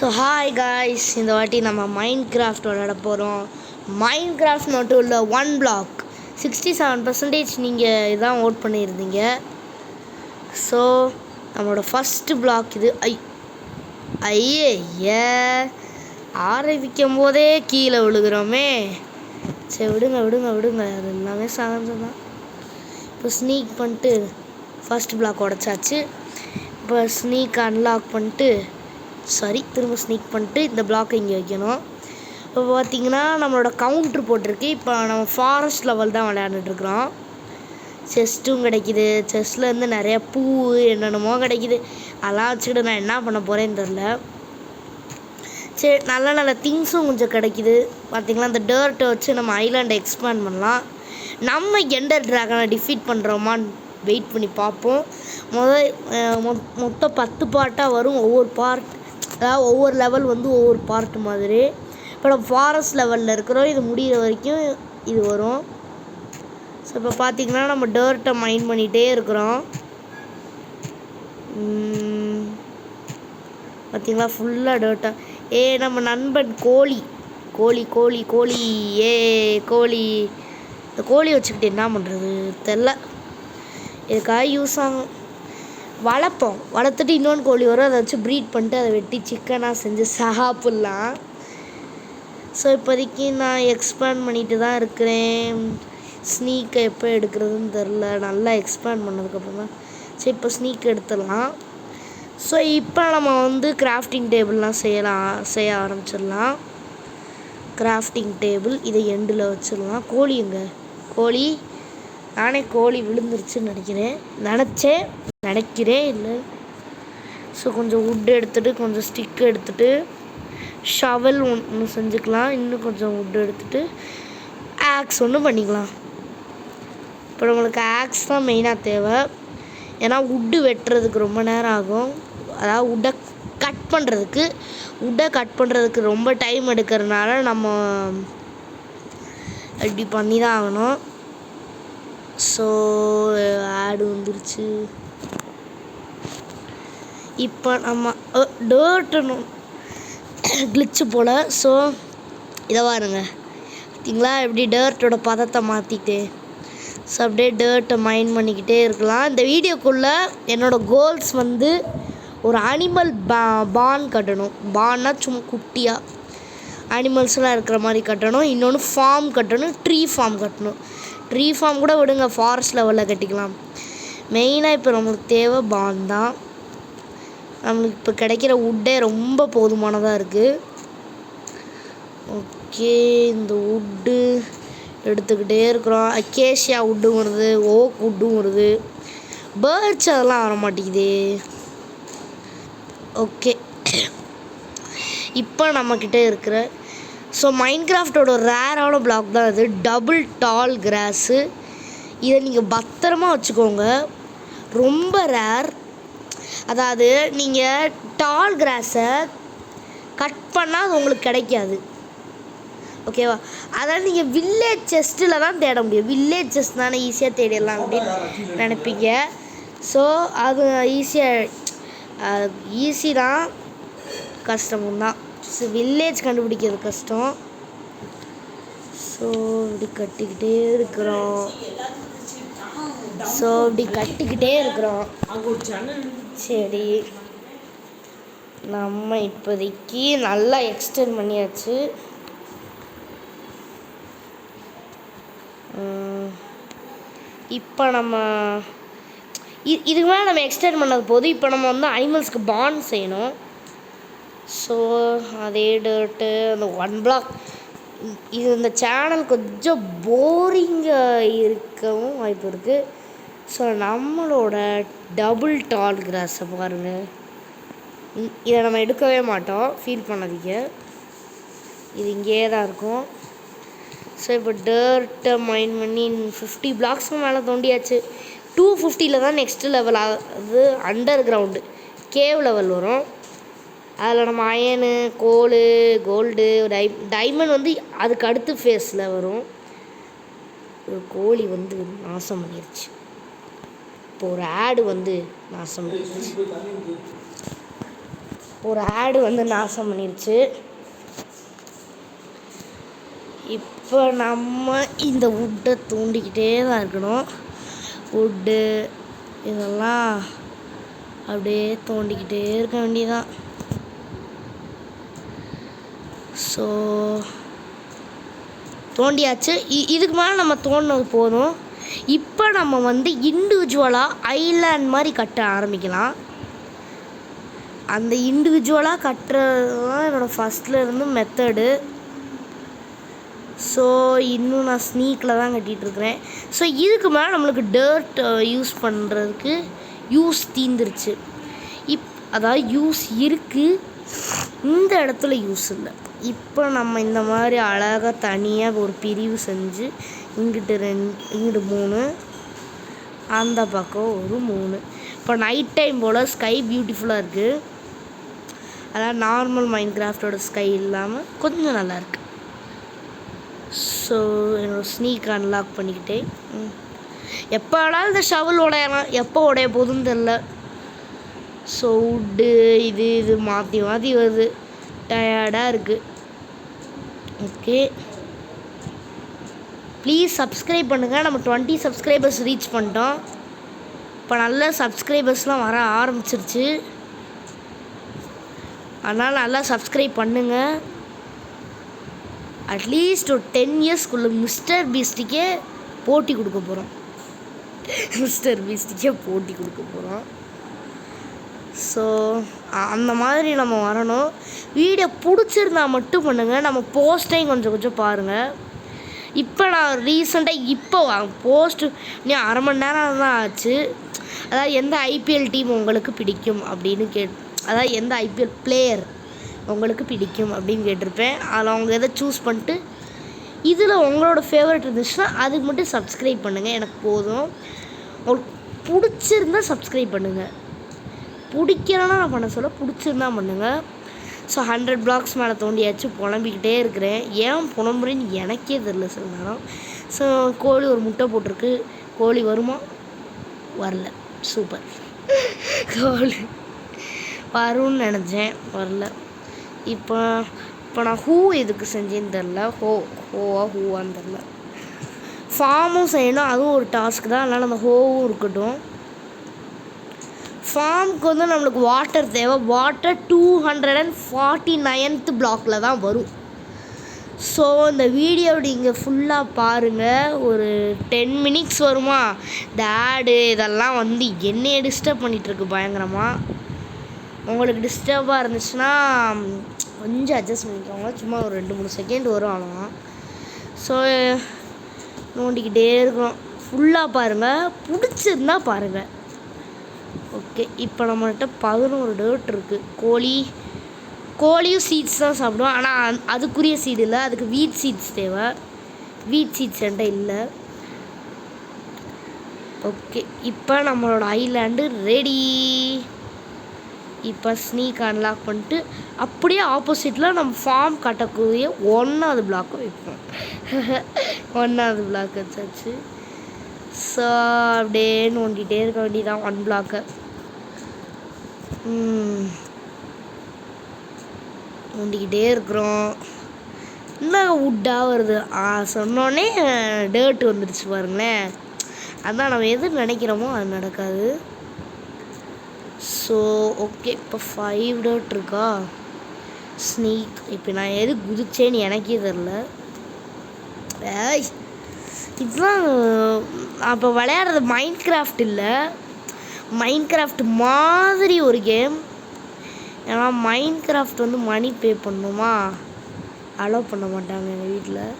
So hi guys, இந்த வாட்டி நம்ம மைண்ட் கிராஃப்ட் விளையாட போகிறோம். மைண்ட் கிராஃப்ட் மட்டும் இல்லை, 1 பிளாக் 67% நீங்கள் இதான் ஓட் பண்ணியிருந்தீங்க. ஸோ நம்மளோட ஃபஸ்ட்டு பிளாக் இது. ஐய ஆரம்பிக்கும் போதே கீழே விழுகிறோமே. சரி விடுங்க விடுங்க விடுங்க, அது எல்லாமே சார்ந்தது தான். இப்போ ஸ்னீக் பண்ணிட்டு ஃபஸ்ட் பிளாக் உடச்சாச்சு. இப்போ ஸ்னீக் அன்லாக் பண்ணிட்டு திரும்ப ஸ்னீக் பண்ணிட்டு இந்த பிளாக்கை இங்கே வைக்கணும். இப்போ பார்த்திங்கன்னா நம்மளோட கவுண்ட்ரு போட்டிருக்கு. இப்போ நம்ம ஃபாரஸ்ட் லெவல் தான் விளையாண்டுட்ருக்குறோம். செஸ்ட்டும் கிடைக்கிது. செஸ்ட்லேருந்து நிறைய பூ என்னென்னமோ கிடைக்கிது. அதெல்லாம் வச்சுக்கிட்டு நான் என்ன பண்ண போகிறேன்னு தெரில. சரி, நல்ல நல்ல திங்ஸும் கொஞ்சம் கிடைக்கிது. பார்த்திங்களா, இந்த டர்ட்டை வச்சு நம்ம ஐலாண்டை எக்ஸ்பேண்ட் பண்ணலாம். நம்ம எண்டர் ட்ராகனை டிஃபீட் பண்ணுறோமான்னு வெயிட் பண்ணி பார்ப்போம். மொத்தம் 10 பார்ட்டாக வரும். ஒவ்வொரு பார்ட், அதாவது ஒவ்வொரு லெவல் வந்து ஒவ்வொரு பார்ட் மாதிரி. இப்போ நம்ம ஃபாரஸ்ட் லெவலில் இருக்கிறோம். இது முடிகிற வரைக்கும் இது வரும். ஸோ இப்போ பார்த்திங்கன்னா நம்ம டர்ட்டை மைண்ட் பண்ணிகிட்டே இருக்கிறோம். பார்த்திங்களா, ஃபுல்லாக டர்ட்டாக. நம்ம நண்பன் கோழி கோழி கோழி கோழி கோழி. இந்த கோழி வச்சுக்கிட்டு என்ன பண்ணுறது தெரில. இதுக்காக யூஸ் ஆகும். வளர்த்துட்டு இன்னொன்று கோழி வரும். அதை வச்சு ப்ரீட் பண்ணிட்டு அதை வெட்டி சிக்கனாக செஞ்சு சாப்பிட்லாம். ஸோ இப்போதைக்கு நான் எக்ஸ்பேண்ட் பண்ணிட்டு தான் இருக்கிறேன். ஸ்னீக்கை எப்போ எடுக்கிறதுன்னு தெரில. நல்லா எக்ஸ்பேண்ட் பண்ணதுக்கப்புறம் தான். சரி, இப்போ ஸ்னீக் எடுத்துடலாம். ஸோ இப்போ நம்ம வந்து கிராஃப்டிங் டேபிள்லாம் செய்ய ஆரம்பிச்சிடலாம். கிராஃப்டிங் டேபிள் இதை எண்டில் வச்சிடலாம். கோழி எங்கே? கோழி, நானே கோழி விழுந்துருச்சுன்னு நினைக்கிறேன் இல்லை. ஸோ கொஞ்சம் வுட் எடுத்துகிட்டு, கொஞ்சம் ஸ்டிக் எடுத்துகிட்டு, ஷவல் ஒன்று செஞ்சுக்கலாம். இன்னும் கொஞ்சம் வுட் எடுத்துகிட்டு ஆக்ஸ் ஒன்று பண்ணிக்கலாம். இப்போ நம்மளுக்கு ஆக்ஸ் தான் மெயினாக தேவை. ஏன்னா வுட்டு வெட்டுறதுக்கு ரொம்ப நேரம் ஆகும். அதாவது வுட்டை கட் பண்ணுறதுக்கு ரொம்ப டைம் எடுக்கிறதுனால நம்ம இப்படி பண்ணி தான் ஆகணும். ஸோ ஆடு வந்துருச்சு. இப்போ நம்ம டர்ட்டு கிளிச்சு போல். ஸோ இதை பாருங்க, பார்த்தீங்களா எப்படி டர்ட்டோட பதத்தை மாற்றிட்டு. ஸோ அப்படியே டர்ட்டை மைண்ட் பண்ணிக்கிட்டே இருக்கலாம். இந்த வீடியோக்குள்ளே என்னோடய கோல்ஸ் வந்து ஒரு அனிமல் பான் கட்டணும். பான்னா சும்மா குட்டியாக அனிமல்ஸ்லாம் இருக்கிற மாதிரி கட்டணும். இன்னொன்று ஃபார்ம் கட்டணும். ட்ரீ ஃபார்ம் கூட விடுங்க, ஃபாரஸ்ட் லெவலில் கட்டிக்கலாம். மெயினாக இப்போ நம்மளுக்கு தேவை பான் தான். நம்மளுக்கு இப்போ கிடைக்கிற வுட்டே ரொம்ப போதுமானதாக இருக்குது. ஓகே, இந்த வுட்டு எடுத்துக்கிட்டே இருக்கிறோம். அக்கேஷியா வுட்டும் வருது, ஓக் வுட்டும் வருது. பேர்ட்ஸ் அதெல்லாம் வர மாட்டேங்குது. ஓகே, இப்போ நம்மக்கிட்ட இருக்கிற மைண்ட் கிராஃப்டோட ரேரான பிளாக் தான் இது. டபுள் டால் கிராஸு. இதை நீங்கள் பத்திரமா வச்சுக்கோங்க, ரொம்ப ரேர். அதாவது நீங்கள் டால் கிராஸை கட் பண்ணால் அது உங்களுக்கு கிடைக்காது, ஓகேவா? அதாவது நீங்கள் வில்லேஜ் செஸ்ட்டில் தான் தேட முடியும். வில்லேஜ் செஸ்ட் தானே ஈஸியாக தேடிடலாம் அப்படின்னு நினைப்பீங்க. ஸோ அது ஈஸி தான், கஷ்டமும் தான். ஸோ வில்லேஜ் கண்டுபிடிக்கிறது கஷ்டம். ஸோ இப்படி கட்டிக்கிட்டே இருக்கிறோம். சரி, நம்ம இப்போதைக்கு நல்லா எக்ஸ்டெண்ட் பண்ணியாச்சு. இப்போ நம்ம இதுக்கு மேலே நம்ம எக்ஸ்டெண்ட் பண்ணது போது. இப்போ நம்ம வந்து அனிமல்ஸ்க்கு பாண்ட் செய்யணும். ஸோ அதே டர்ட்டு அந்த 1 பிளாக். இந்த சேனல் கொஞ்சம் போரிங்காக இருக்கவும் வாய்ப்பு இருக்குது. ஸோ நம்மளோட டபுள் டால் கிராஸை பாருங்கள். இதை நம்ம எடுக்கவே மாட்டோம், ஃபீல் பண்ணாதீங்க. இது இங்கேயே தான் இருக்கும். ஸோ இப்போ டர்ட்டை மைண்ட் பண்ணி 50 பிளாக்ஸ்க்கு மேலே தோண்டியாச்சு. 250 தான் நெக்ஸ்ட்டு லெவல். அது அண்டர் கிரவுண்டு கேவ் லெவல் வரும். அதில் நம்ம அயனு, கோல்டு, டைமண்ட் வந்து அதுக்கு அடுத்து ஃபேஸில் வரும். ஒரு கோழி வந்து நாசம் பண்ணிடுச்சு. இப்போ ஒரு ஆடு வந்து நாசம் பண்ணிடுச்சு. ஒரு ஆடு வந்து நாசம் பண்ணிருச்சு. இப்போ நம்ம இந்த வுட்டை தூண்டிக்கிட்டே தான் இருக்கணும். வுட்டு இதெல்லாம் அப்படியே தோண்டிக்கிட்டே இருக்க வேண்டியதான். ஸோ தோண்டியாச்சு. இதுக்கு மேலே நம்ம தோண்டினது போதும். இப்போ நம்ம வந்து இண்டிவிஜுவலாக ஐலாண்ட் மாதிரி கட்ட ஆரம்பிக்கலாம். அந்த இண்டிவிஜுவலாக கட்டுறது தான் என்னோடய ஃபஸ்ட்லேருந்து மெத்தடு. ஸோ இன்னும் நான் ஸ்னீக்கில் தான் கட்டிகிட்ருக்கிறேன். ஸோ இதுக்கு மேலே நம்மளுக்கு டர்ட் யூஸ் பண்ணுறதுக்கு யூஸ் தீந்துருச்சு. அதாவது யூஸ் இருக்குது, இந்த இடத்துல யூஸ் இல்லை. இப்போ நம்ம இந்த மாதிரி அழகாக தனியாக ஒரு பிரிவு செஞ்சு இங்கிட்டு 2 இங்கிட்டு 3 அந்த பக்கம் ஒரு 3. இப்போ நைட் டைம் போல் ஸ்கை பியூட்டிஃபுல்லாக இருக்குது. அதாவது நார்மல் மைன்கிராஃப்டோட ஸ்கை இல்லாமல் கொஞ்சம் நல்லாயிருக்கு. ஸோ என்னோடய ஸ்னீக் அன்லாக் பண்ணிக்கிட்டேன். எப்போ வேணாலும் இந்த ஷவல் உடையலாம், எப்போ உடைய போதுன்னு தெரில. ஸோ வுட்டு இது மாற்றி மாற்றி வருது, டயர்டாக இருக்குது. ஓகே, ப்ளீஸ் சப்ஸ்கிரைப் பண்ணுங்கள். நம்ம 20 சப்ஸ்கிரைபர்ஸ் ரீச் பண்ணிட்டோம். இப்போ நல்ல சப்ஸ்கிரைபர்ஸ்லாம் வர ஆரம்பிச்சிருச்சு. அதனால் நல்லா சப்ஸ்கிரைப் பண்ணுங்கள். அட்லீஸ்ட் ஒரு 10 இயர்ஸ்க்குள்ளே மிஸ்டர் பீஸ்ட்டுக்கே போட்டி கொடுக்க போகிறோம். ஸோ அந்த மாதிரி நம்ம வரணும். வீடியோ பிடிச்சிருந்தா மட்டும் பண்ணுங்கள். நம்ம போஸ்ட்டையும் கொஞ்சம் பாருங்கள். இப்போ நான் ரீசெண்டாக போஸ்ட்டு இன்னும் அரை மணி நேரம் தான் ஆச்சு. அதாவது எந்த ஐபிஎல் டீம் உங்களுக்கு பிடிக்கும் அப்படின்னு அதாவது எந்த ஐபிஎல் பிளேயர் உங்களுக்கு பிடிக்கும் அப்படின்னு கேட்டிருப்பேன். அதில் அவங்க எதை சூஸ் பண்ணிட்டு இதில் உங்களோட ஃபேவரட் இருந்துச்சுன்னா அதுக்கு மட்டும் சப்ஸ்கிரைப் பண்ணுங்கள். எனக்கு போதும். உங்களுக்கு பிடிச்சிருந்தா சப்ஸ்கிரைப் பண்ணுங்கள். பிடிக்கலன்னா நான் பண்ண சொல்ல, பிடிச்சிருந்தா பண்ணுங்கள். ஸோ 100 blocks மேலே தோண்டியாச்சு. புலம்பிக்கிட்டே இருக்கிறேன். ஏன் புலம்புறேன்னு எனக்கே தெரில சில நேரம். ஸோ கோழி ஒரு முட்டை போட்டிருக்கு. கோழி வருமா? வரல. சூப்பர். கோழி வரும்னு நினச்சேன், வரல. இப்போ நான் எதுக்கு செஞ்சேன்னு தெரில. ஹூவான்னு தெரில. ஃபார்மும் செய்யணும், அதுவும் ஒரு டாஸ்க் தான். அதனால் அந்த ஹோவும் இருக்கட்டும். ஃபார்முக்கு வந்து நம்மளுக்கு வாட்டர் தேவை. வாட்டர் 249th பிளாக்கில் தான் வரும். ஸோ இந்த வீடியோ நீங்கள் ஃபுல்லாக பாருங்கள். ஒரு 10 minutes வருமா. இந்த ஆடு இதெல்லாம் வந்து என்னையை டிஸ்டர்ப் பண்ணிகிட்ருக்கு பயங்கரமாக. உங்களுக்கு டிஸ்டர்பாக இருந்துச்சுன்னா கொஞ்சம் அட்ஜஸ்ட் பண்ணிக்கோங்க. சும்மா ஒரு 2-3 செகண்ட் வரும் அவ்வளோதான். ஸோ நோண்டிக்கிட்டே இருக்கிறோம். ஃபுல்லாக பாருங்கள், பிடிச்சிருந்தா பாருங்கள். ஓகே, இப்போ நம்மள்கிட்ட 11 டர்ட் இருக்குது. கோழியும் சீட்ஸ் தான் சாப்பிடுவோம். ஆனால் அதுக்குரிய சீடு இல்லை, அதுக்கு வீட் சீட்ஸ் தேவை. வீட் சீட்ஸ் என்கிட்ட இல்லை. ஓகே, இப்போ நம்மளோட ஐலாண்டு ரெடி. இப்போ ஸ்னீக் அன்லாக் பண்ணிட்டு அப்படியே ஆப்போசிட்டில் நம்ம ஃபார்ம் கட்டக்கூடிய 1வது பிளாக்கை வைப்போம். 1வது பிளாக் வச்சாச்சு. ஸோ அப்படியே நோண்டிகிட்டே இருக்க வேண்டியதான் 1 பிளாக்கை. நோண்டிக்கிட்டே இருக்கிறோம். இன்னும் வுட்டாக வருது. சொன்னோடனே டேர்ட் வந்துடுச்சு பாருங்களேன். அதான் நம்ம எது நினைக்கிறோமோ அது நடக்காது. ஸோ ஓகே, இப்போ 5 டர்ட் இருக்கா. ஸ்னீக் இப்போ நான் எது குதிச்சேன்னு எனக்கே தெரில. இதுதான் அப்போ விளையாடுறது மைன்கிராஃப்ட் இல்லை, மைன்கிராஃப்ட் மாதிரி ஒரு கேம். ஏன்னா மைன்கிராஃப்ட் வந்து மணி பே பண்ணணுமா, அலோவ் பண்ண மாட்டாங்க எங்கள் வீட்டில்.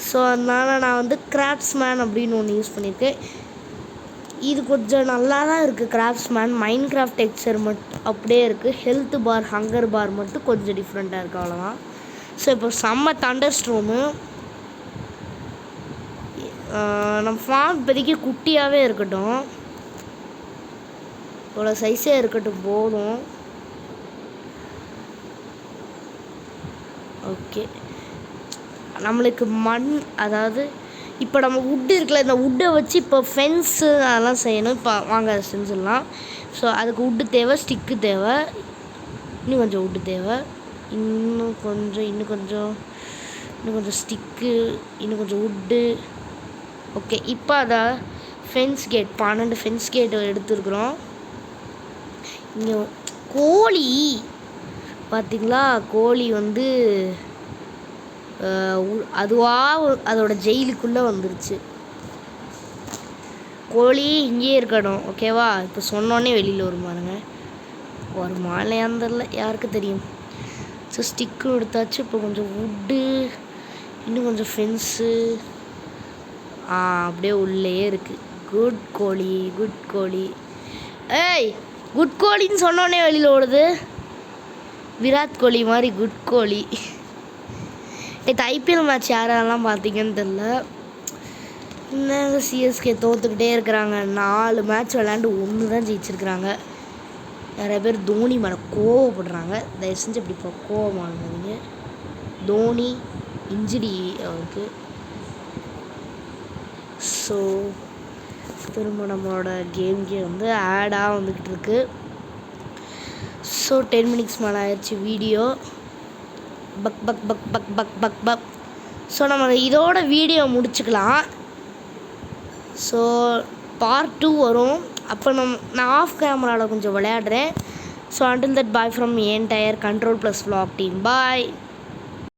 ஸோ அதனால் நான் வந்து கிராஃப்ட்ஸ்மேன் அப்படின்னு ஒன்று யூஸ் பண்ணியிருக்கேன். இது கொஞ்சம் நல்லா தான் இருக்குது. கிராஃப்ட்ஸ்மேன் மைன்கிராஃப்ட் டெக்ஸ்சர் மட்டும் அப்படியே இருக்குது. ஹெல்த் பார், ஹங்கர் பார் மட்டும் கொஞ்சம் டிஃப்ரெண்ட்டாக இருக்குது, அவ்வளோதான். ஸோ இப்போ செம்ம தண்டர் ஸ்ட்ரோமு. நம்ம ஃபார்ம் இப்போதைக்கு குட்டியாகவே இருக்கட்டும், இவ்வளோ சைஸே இருக்கட்டும் போதும். ஓகே, நம்மளுக்கு மண், அதாவது இப்போ நம்ம வுட்டு இருக்குல்ல, இந்த வுட்டை வச்சு இப்போ ஃபென்ஸு அதெல்லாம் செய்யணும். இப்போ வாங்க அதை செஞ்சிடலாம். ஸோ அதுக்கு வுட்டு தேவை, ஸ்டிக்கு தேவை. இன்னும் கொஞ்சம் வுட்டு தேவை. இன்னும் கொஞ்சம் ஸ்டிக்கு, இன்னும் கொஞ்சம் வுட்டு. ஓகே, இப்போ அதை ஃபென்ஸ் கேட் 12 ஃபென்ஸ் கேட் எடுத்துருக்குறோம். இங்கே கோழி பார்த்திங்களா, கோழி வந்து அதுவாக அதோட ஜெயிலுக்குள்ளே வந்துருச்சு. கோழி இங்கேயே இருக்கணும், ஓகேவா? இப்போ சொன்னோன்னே வெளியில் வரும் பாருங்க. வருமானு தெரில, யாருக்கு தெரியும். ஸோ ஸ்டிக்கும் எடுத்தாச்சு. இப்போ கொஞ்சம் வுட்டு, இன்னும் கொஞ்சம் ஃபென்ஸு. அப்படியே உள்ளேயே இருக்குது. குட் கோழி. ஏய், குட் கோழின்னு சொன்னோன்னே வெளியில் ஓடுது. விராட் கோலி மாதிரி குட் கோழி. இது ஐபிஎல் மேட்ச் யாரெல்லாம் பார்த்தீங்கன்னு தெரில. என்னங்க சிஎஸ்கே தோற்றுக்கிட்டே இருக்கிறாங்க. 4 மேட்ச் விளையாண்டு 1 தான் ஜெயிச்சிருக்கிறாங்க. நிறைய பேர் தோனி மேலே கோவப்படுறாங்க. தயவு செஞ்சு அப்படி கோவமானீங்க. தோனி இன்ஜுரி அவருக்கு. ஸோ திரும்ப நம்மளோட கேம்கே வந்து ஆடாக வந்துக்கிட்டு இருக்கு. ஸோ 10 மினிட்ஸ் மேலே ஆயிடுச்சு வீடியோ. பக். ஸோ நம்ம இதோட வீடியோ முடிச்சுக்கலாம். ஸோ பார்ட் 2 வரும். அப்போ நான் ஆஃப் கேமராவில் கொஞ்சம் விளையாடுறேன். So until that, bye from the entire Control Plus Vlog team. Bye.